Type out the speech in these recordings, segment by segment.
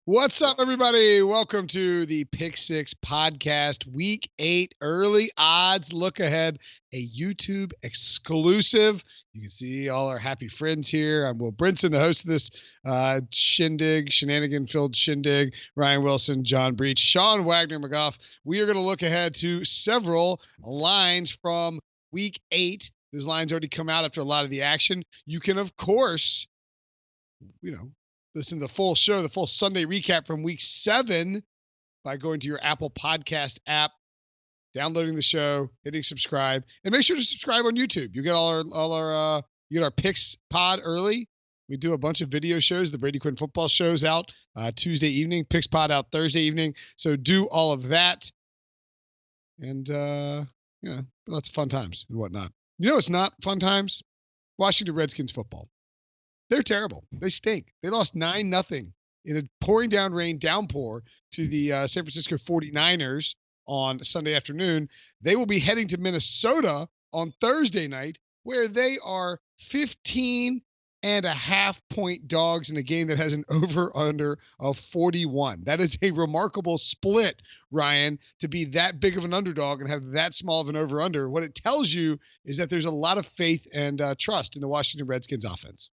What's up, everybody? Welcome to the Pick Six podcast, Week 8 early odds look ahead, a YouTube exclusive. You can see all our happy friends here. I'm Will Brinson, the host of this shenanigan-filled shindig. Ryan Wilson, John Breech, Sean Wagner-McGough. We are going to look ahead to several lines from Week 8. Those lines already come out after a lot of the action. You can, of course, listen to the full show, the full Sunday recap from Week 7 by going to your Apple Podcast app, downloading the show, hitting subscribe, and make sure to subscribe on YouTube. You get you get our picks pod early. We do a bunch of video shows. The Brady Quinn football show's out Tuesday evening, picks pod out Thursday evening. So do all of that, and lots of fun times and whatnot. It's not fun times. Washington Redskins football. They're terrible. They stink. They lost 9-0 in a pouring down rain downpour to the San Francisco 49ers on Sunday afternoon. They will be heading to Minnesota on Thursday night, where they are 15.5-point dogs in a game that has an over-under of 41. That is a remarkable split, Ryan, to be that big of an underdog and have that small of an over-under. What it tells you is that there's a lot of faith and trust in the Washington Redskins offense.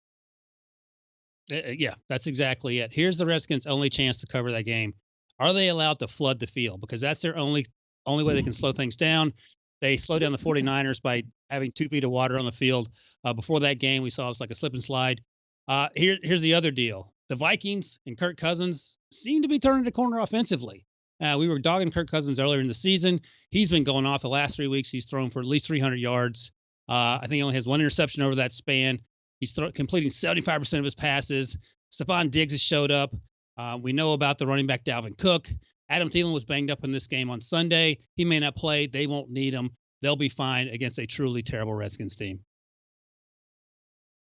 Yeah, that's exactly it. Here's the Redskins' only chance to cover that game. Are they allowed to flood the field? Because that's their only way they can slow things down. They slowed down the 49ers by having 2 feet of water on the field. Before that game, we saw it was like a slip and slide. Here's the other deal. The Vikings and Kirk Cousins seem to be turning the corner offensively. We were dogging Kirk Cousins earlier in the season. He's been going off the last 3 weeks. He's thrown for at least 300 yards. I think he only has 1 interception over that span. He's completing 75% of his passes. Stephon Diggs has showed up. We know about the running back Dalvin Cook. Adam Thielen was banged up in this game on Sunday. He may not play. They won't need him. They'll be fine against a truly terrible Redskins team.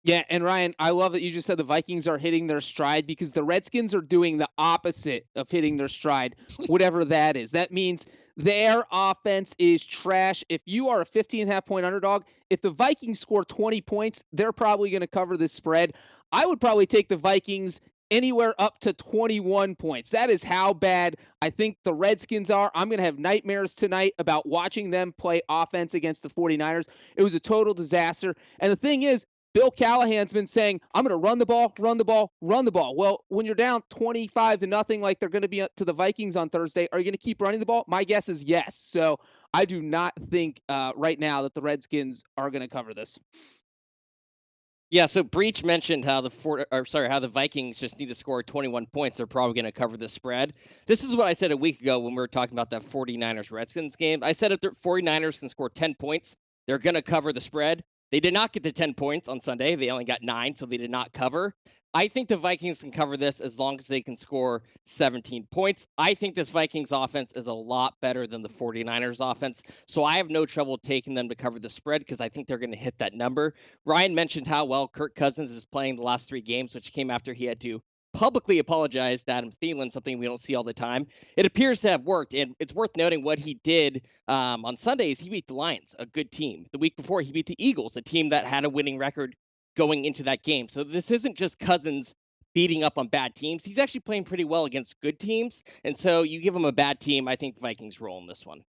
Yeah, and Ryan, I love that you just said the Vikings are hitting their stride, because the Redskins are doing the opposite of hitting their stride, whatever that is. That means their offense is trash. If you are a 15.5-point underdog, if the Vikings score 20 points, they're probably going to cover this spread. I would probably take the Vikings anywhere up to 21 points. That is how bad I think the Redskins are. I'm going to have nightmares tonight about watching them play offense against the 49ers. It was a total disaster. And the thing is, Bill Callahan's been saying, I'm going to run the ball, run the ball, run the ball. Well, when you're down 25-0 like they're going to be to the Vikings on Thursday, are you going to keep running the ball? My guess is yes. So I do not think right now that the Redskins are going to cover this. Yeah, so Breech mentioned how the Vikings just need to score 21 points. They're probably going to cover the spread. This is what I said a week ago when we were talking about that 49ers-Redskins game. I said if the 49ers can score 10 points, they're going to cover the spread. They did not get to 10 points on Sunday. They only got 9, so they did not cover. I think the Vikings can cover this as long as they can score 17 points. I think this Vikings offense is a lot better than the 49ers offense, so I have no trouble taking them to cover the spread because I think they're going to hit that number. Ryan mentioned how well Kirk Cousins is playing the last 3 games, which came after he had to publicly apologize to Adam Thielen, something we don't see all the time. It appears to have worked, and it's worth noting what he did on Sundays. He beat the Lions, a good team. The week before, he beat the Eagles, a team that had a winning record going into that game. So this isn't just Cousins beating up on bad teams. He's actually playing pretty well against good teams, and so you give him a bad team, I think the Vikings roll in this one.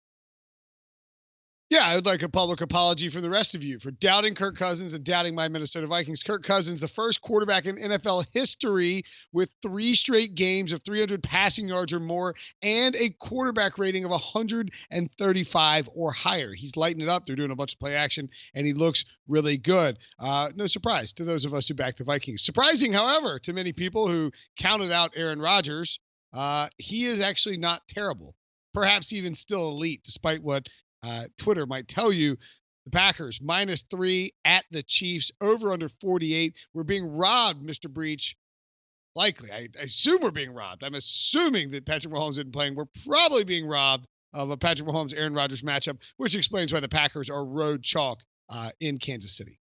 Yeah, I would like a public apology from the rest of you for doubting Kirk Cousins and doubting my Minnesota Vikings. Kirk Cousins, the first quarterback in NFL history with 3 straight games of 300 passing yards or more and a quarterback rating of 135 or higher. He's lighting it up. They're doing a bunch of play action, and he looks really good. No surprise to those of us who back the Vikings. Surprising, however, to many people who counted out Aaron Rodgers, he is actually not terrible. Perhaps even still elite, despite what Twitter might tell you. The Packers -3 at the Chiefs, over under 48. We're being robbed, Mr. Breech. Likely. I assume we're being robbed. I'm assuming that Patrick Mahomes isn't playing. We're probably being robbed of a Patrick Mahomes-Aaron Rodgers matchup, which explains why the Packers are road chalk in Kansas City.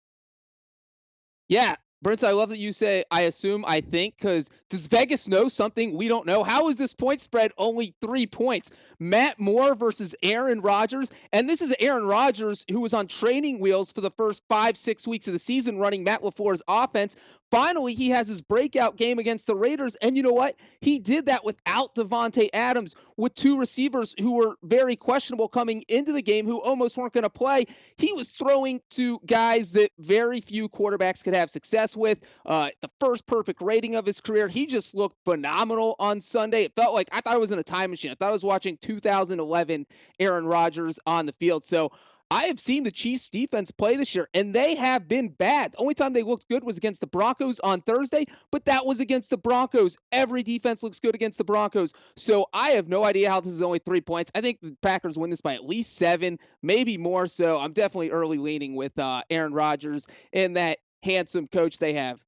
Yeah. Brinson, I love that you say, I assume, I think, because does Vegas know something we don't know? How is this point spread only 3 points? Matt Moore versus Aaron Rodgers. And this is Aaron Rodgers, who was on training wheels for the first 5-6 weeks of the season running Matt LaFleur's offense. finally he has his breakout game against the Raiders. And you know what? He did that without Devontae Adams, with two receivers who were very questionable coming into the game, who almost weren't going to play. He was throwing to guys that very few quarterbacks could have success with. The first perfect rating of his career. He just looked phenomenal on Sunday. It felt like, I thought I was in a time machine. I thought I was watching 2011 Aaron Rodgers on the field. So I have seen the Chiefs defense play this year, and they have been bad. The only time they looked good was against the Broncos on Thursday, but that was against the Broncos. Every defense looks good against the Broncos. So I have no idea how this is only 3 points. I think the Packers win this by at least 7, maybe more. So I'm definitely early leaning with Aaron Rodgers and that handsome coach they have.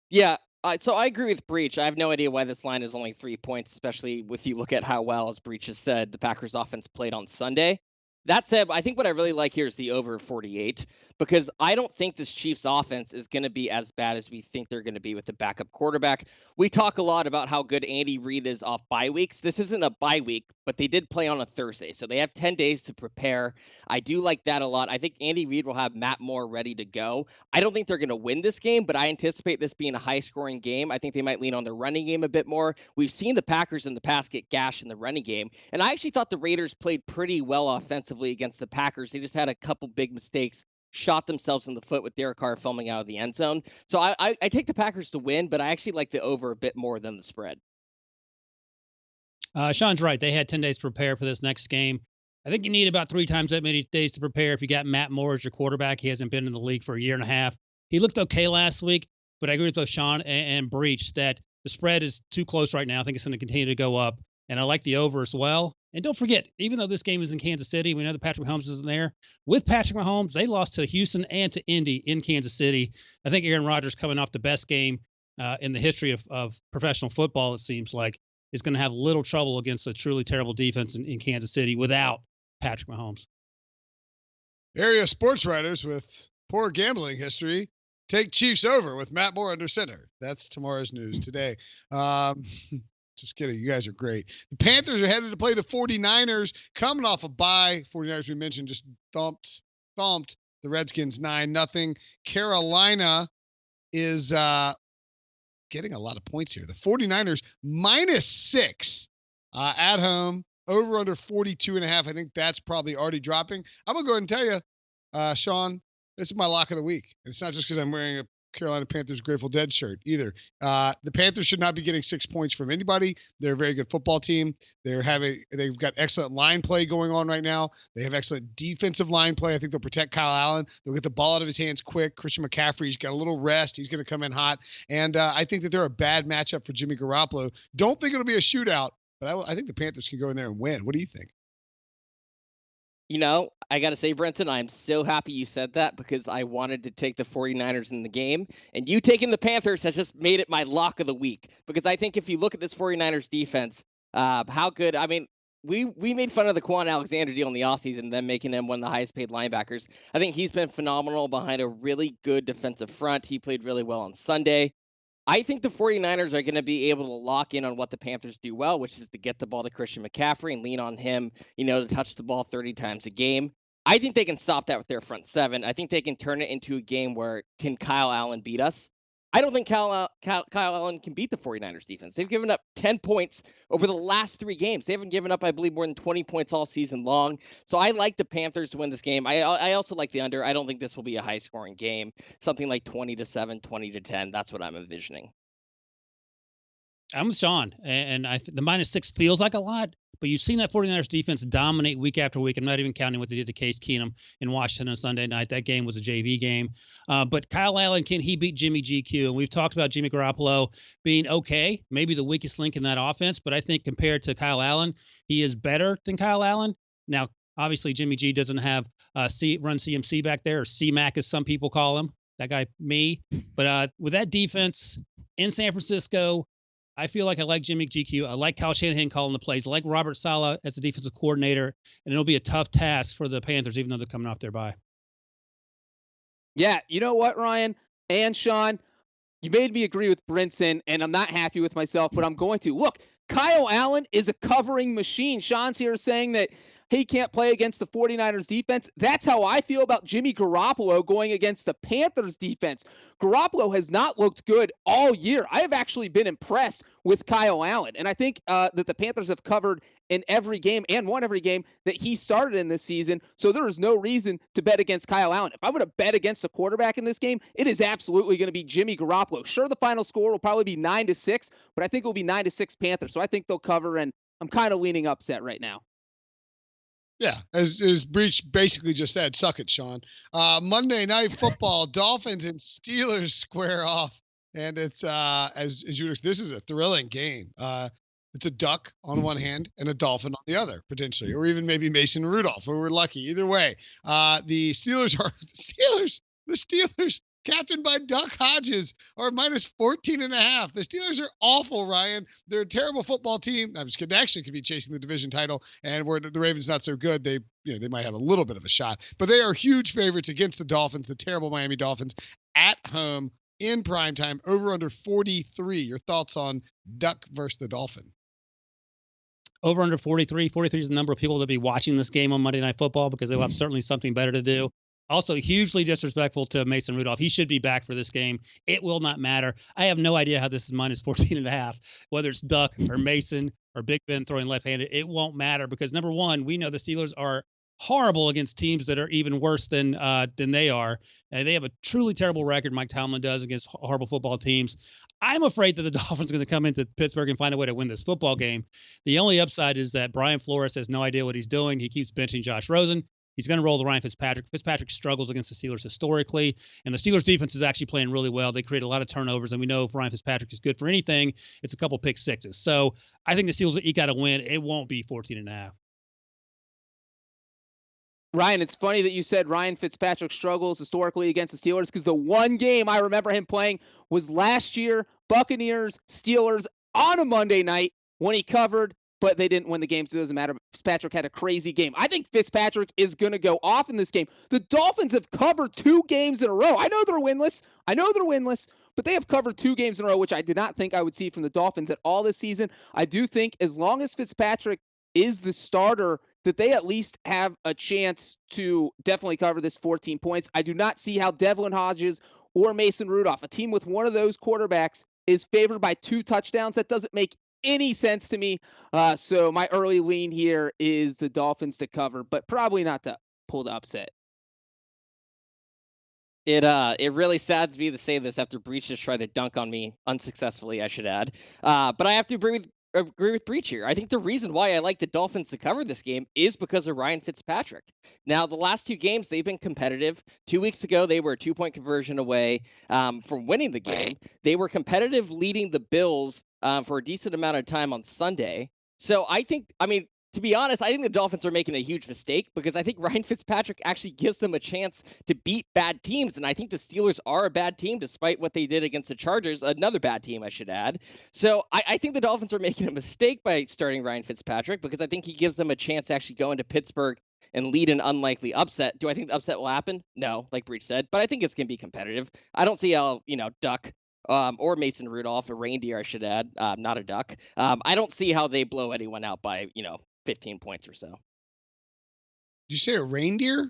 Yeah, so I agree with Breech. I have no idea why this line is only 3 points, especially if you look at how well, as Breech has said, the Packers offense played on Sunday. That said, I think what I really like here is the over 48, because I don't think this Chiefs offense is going to be as bad as we think they're going to be with the backup quarterback. We talk a lot about how good Andy Reid is off bye weeks. This isn't a bye week, but they did play on a Thursday, so they have 10 days to prepare. I do like that a lot. I think Andy Reid will have Matt Moore ready to go. I don't think they're going to win this game, but I anticipate this being a high-scoring game. I think they might lean on their running game a bit more. We've seen the Packers in the past get gashed in the running game, and I actually thought the Raiders played pretty well offensively against the Packers. They just had a couple big mistakes, shot themselves in the foot with Derek Carr filming out of the end zone. So I take the Packers to win, but I actually like the over a bit more than the spread. Sean's right. They had 10 days to prepare for this next game. I think you need about 3 times that many days to prepare. If you got Matt Moore as your quarterback, he hasn't been in the league for a year and a half. He looked okay last week, but I agree with both Sean and Breech that the spread is too close right now. I think it's going to continue to go up, and I like the over as well. And don't forget, even though this game is in Kansas City, we know that Patrick Mahomes isn't there. With Patrick Mahomes, they lost to Houston and to Indy in Kansas City. I think Aaron Rodgers, coming off the best game in the history of professional football, it seems like, is going to have little trouble against a truly terrible defense in Kansas City without Patrick Mahomes. Area sports writers with poor gambling history take Chiefs over with Matt Moore under center. That's tomorrow's news today. Just kidding. You guys are great. The Panthers are headed to play the 49ers, coming off a bye. 49ers, we mentioned, just thumped the Redskins 9-0. Carolina is getting a lot of points here. The 49ers -6 at home, over under 42.5. I think that's probably already dropping. I'm going to go ahead and tell you, Sean, this is my lock of the week. And it's not just because I'm wearing a Carolina Panthers Grateful Dead shirt either. The Panthers should not be getting 6 points from anybody. They're a very good football team. They've got excellent line play going on right now. They have excellent defensive line play. I think they'll protect Kyle Allen. They'll get the ball out of his hands quick. Christian McCaffrey's got a little rest. He's going to come in hot. And I think that they're a bad matchup for Jimmy Garoppolo. Don't think it'll be a shootout, but I think the Panthers can go in there and win. What do you think? You know, I got to say, Brinson, I'm so happy you said that, because I wanted to take the 49ers in the game. And you taking the Panthers has just made it my lock of the week. Because I think if you look at this 49ers defense, how good, I mean, we made fun of the Quan Alexander deal in the offseason, then making him one of the highest paid linebackers. I think he's been phenomenal behind a really good defensive front. He played really well on Sunday. I think the 49ers are going to be able to lock in on what the Panthers do well, which is to get the ball to Christian McCaffrey and lean on him, to touch the ball 30 times a game. I think they can stop that with their front seven. I think they can turn it into a game where can Kyle Allen beat us? I don't think Kyle Allen can beat the 49ers defense. They've given up 10 points over the last 3 games. They haven't given up, I believe, more than 20 points all season long. So I like the Panthers to win this game. I also like the under. I don't think this will be a high-scoring game. Something like 20-7, 20-10. That's what I'm envisioning. I'm with Sean, and the -6 feels like a lot, but you've seen that 49ers defense dominate week after week. I'm not even counting what they did to Case Keenum in Washington on Sunday night. That game was a JV game. But Kyle Allen, can he beat Jimmy GQ? And we've talked about Jimmy Garoppolo being okay, maybe the weakest link in that offense, but I think compared to Kyle Allen, he is better than Kyle Allen. Now, obviously, Jimmy G doesn't have run CMC back there, or C-Mac as some people call him. That guy, me. But with that defense in San Francisco, I feel like I like Jimmy GQ. I like Kyle Shanahan calling the plays. I like Robert Saleh as the defensive coordinator. And it'll be a tough task for the Panthers, even though they're coming off their bye. Yeah, you know what, Ryan and Sean? You made me agree with Brinson, and I'm not happy with myself, but I'm going to. Look, Kyle Allen is a covering machine. Sean's here saying that he can't play against the 49ers defense. That's how I feel about Jimmy Garoppolo going against the Panthers defense. Garoppolo has not looked good all year. I have actually been impressed with Kyle Allen. And I think that the Panthers have covered in every game and won every game that he started in this season. So there is no reason to bet against Kyle Allen. If I'm going to bet against a quarterback in this game, it is absolutely going to be Jimmy Garoppolo. Sure, the final score will probably be 9-6, but I think it will be 9-6 Panthers. So I think they'll cover, and I'm kind of leaning upset right now. Yeah, as Breech basically just said, suck it, Sean. Monday Night Football, Dolphins and Steelers square off, and it's as you this is a thrilling game. It's a duck on one hand and a dolphin on the other, potentially, or even maybe Mason Rudolph, if we're lucky. Either way, the Steelers, captained by Duck Hodges, are minus 14.5. The Steelers are awful, Ryan. They're a terrible football team. I'm just kidding. They actually could be chasing the division title, and where the Ravens not so good, they might have a little bit of a shot. But they are huge favorites against the Dolphins, the terrible Miami Dolphins, at home in primetime, over under 43. Your thoughts on Duck versus the Dolphin? Over under 43. 43 is the number of people that be watching this game on Monday Night Football because they'll have certainly something better to do. Also, hugely disrespectful to Mason Rudolph. He should be back for this game. It will not matter. I have no idea how this is minus 14.5, whether it's Duck or Mason or Big Ben throwing left-handed. It won't matter because, number one, we know the Steelers are horrible against teams that are even worse than they are. They have a truly terrible record, Mike Tomlin does, against horrible football teams. I'm afraid that the Dolphins are going to come into Pittsburgh and find a way to win this football game. The only upside is that Brian Flores has no idea what he's doing. He keeps benching Josh Rosen. He's going to roll to Ryan Fitzpatrick. Fitzpatrick struggles against the Steelers historically, and the Steelers defense is actually playing really well. They create a lot of turnovers, and we know if Ryan Fitzpatrick is good for anything, it's a couple pick sixes. So I think the Steelers eke out a win. It won't be 14.5. Ryan, it's funny that you said Ryan Fitzpatrick struggles historically against the Steelers because the one game I remember him playing was last year, Buccaneers, Steelers on a Monday night when he covered, but they didn't win the game, so it doesn't matter. Fitzpatrick had a crazy game. I think Fitzpatrick is going to go off in this game. The Dolphins have covered 2 games in a row. I know they're winless, but they have covered 2 games in a row, which I did not think I would see from the Dolphins at all this season. I do think as long as Fitzpatrick is the starter, that they at least have a chance to definitely cover this 14 points. I do not see how Devlin Hodges or Mason Rudolph, a team with one of those quarterbacks, is favored by 2 touchdowns. That doesn't make any sense to me. So my early lean here is the Dolphins to cover, but probably not to pull the upset. It really saddens me to say this after Breech just tried to dunk on me unsuccessfully, I should add. But I have to agree with Breech here. I think the reason why I like the Dolphins to cover this game is because of Ryan Fitzpatrick. Now, the last 2 games, they've been competitive. 2 weeks ago, they were a 2-point conversion away from winning the game. They were competitive leading the Bills for a decent amount of time on Sunday. So to be honest, I think the Dolphins are making a huge mistake because I think Ryan Fitzpatrick actually gives them a chance to beat bad teams. And I think the Steelers are a bad team despite what they did against the Chargers, another bad team, I should add. So I think the Dolphins are making a mistake by starting Ryan Fitzpatrick because I think he gives them a chance to actually go into Pittsburgh and lead an unlikely upset. Do I think the upset will happen? No, like Breech said, but I think it's going to be competitive. I don't see how, Duck or Mason Rudolph, a reindeer, I should add, not a duck. I don't see how they blow anyone out by, 15 points or so. Did you say a reindeer?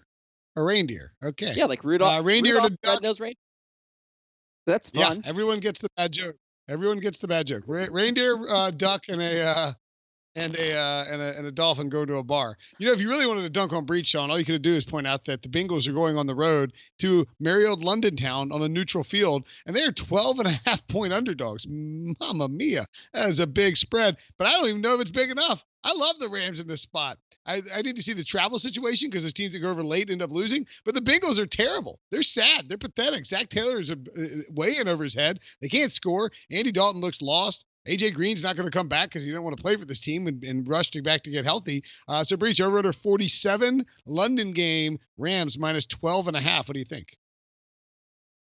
A reindeer. Okay. Yeah, like Rudolph. Reindeer Rudolph and a duck. Red-nosed reindeer. That's fun. Yeah, everyone gets the bad joke. Reindeer, duck, and a dolphin go to a bar. If you really wanted to dunk on Breech, Sean, all you could do is point out that the Bengals are going on the road to merry old London town on a neutral field, and they are 12.5-point underdogs. Mamma mia, that is a big spread, but I don't even know if it's big enough. I love the Rams in this spot. I need to see the travel situation because there's teams that go over late and end up losing. But the Bengals are terrible. They're sad. They're pathetic. Zach Taylor is way in over his head. They can't score. Andy Dalton looks lost. A.J. Green's not going to come back because he didn't want to play for this team and rushed back to get healthy. So, Breech, over under 47, London game, Rams minus 12.5. What do you think?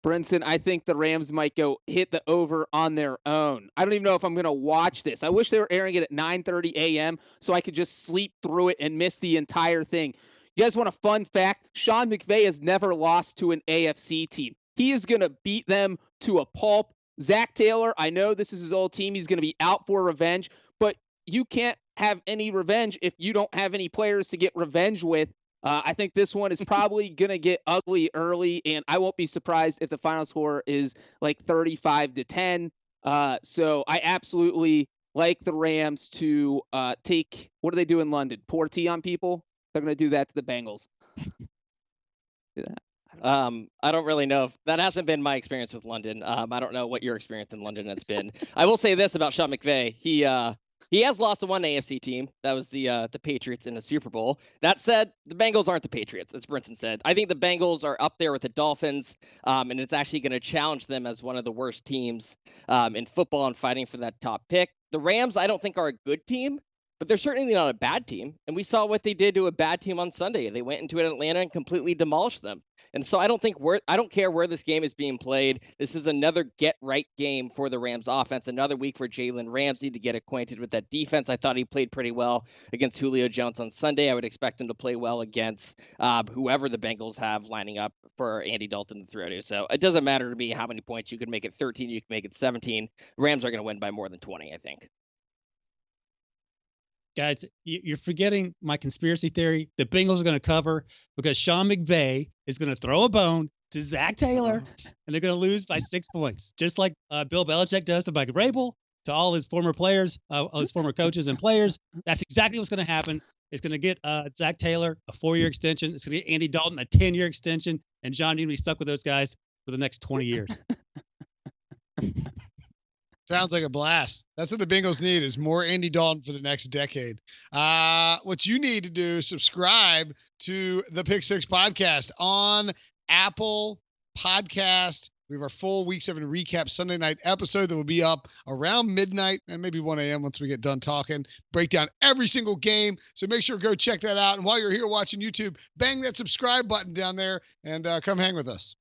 Brinson, I think the Rams might go hit the over on their own. I don't even know if I'm going to watch this. I wish they were airing it at 9:30 a.m. so I could just sleep through it and miss the entire thing. You guys want a fun fact? Sean McVay has never lost to an AFC team. He is going to beat them to a pulp. Zach Taylor, I know this is his old team. He's going to be out for revenge, but you can't have any revenge if you don't have any players to get revenge with. I think this one is probably going to get ugly early, and I won't be surprised if the final score is like 35-10. So I absolutely like the Rams to take, what do they do in London? Pour tea on people? They're going to do that to the Bengals. I don't really know if that hasn't been my experience with London. I don't know what your experience in London has been. I will say this about Sean McVay. He has lost to one AFC team. That was the Patriots in the Super Bowl. That said, the Bengals aren't the Patriots, as Brinson said. I think the Bengals are up there with the Dolphins, and it's actually going to challenge them as one of the worst teams in football and fighting for that top pick. The Rams, I don't think, are a good team, but they're certainly not a bad team. And we saw what they did to a bad team on Sunday. They went into Atlanta and completely demolished them. And so I don't care where this game is being played. This is another get-right game for the Rams offense. Another week for Jalen Ramsey to get acquainted with that defense. I thought he played pretty well against Julio Jones on Sunday. I would expect him to play well against whoever the Bengals have lining up for Andy Dalton to throw to. So it doesn't matter to me how many points. You can make it 13, you can make it 17. Rams are going to win by more than 20, I think. Guys, you're forgetting my conspiracy theory. The Bengals are going to cover because Sean McVay is going to throw a bone to Zach Taylor, and they're going to lose by 6 points, just like Bill Belichick does to Mike Vrabel, to all his former players, all his former coaches and players. That's exactly what's going to happen. It's going to get Zach Taylor a 4-year extension. It's going to get Andy Dalton a 10-year extension, and John Newton will be stuck with those guys for the next 20 years. Sounds like a blast. That's what the Bengals need, is more Andy Dalton for the next decade. What you need to do is subscribe to the Pick Six podcast on Apple Podcast. We have our full Week 7 recap Sunday night episode that will be up around midnight and maybe 1 a.m. once we get done talking. Break down every single game. So make sure to go check that out. And while you're here watching YouTube, bang that subscribe button down there and come hang with us.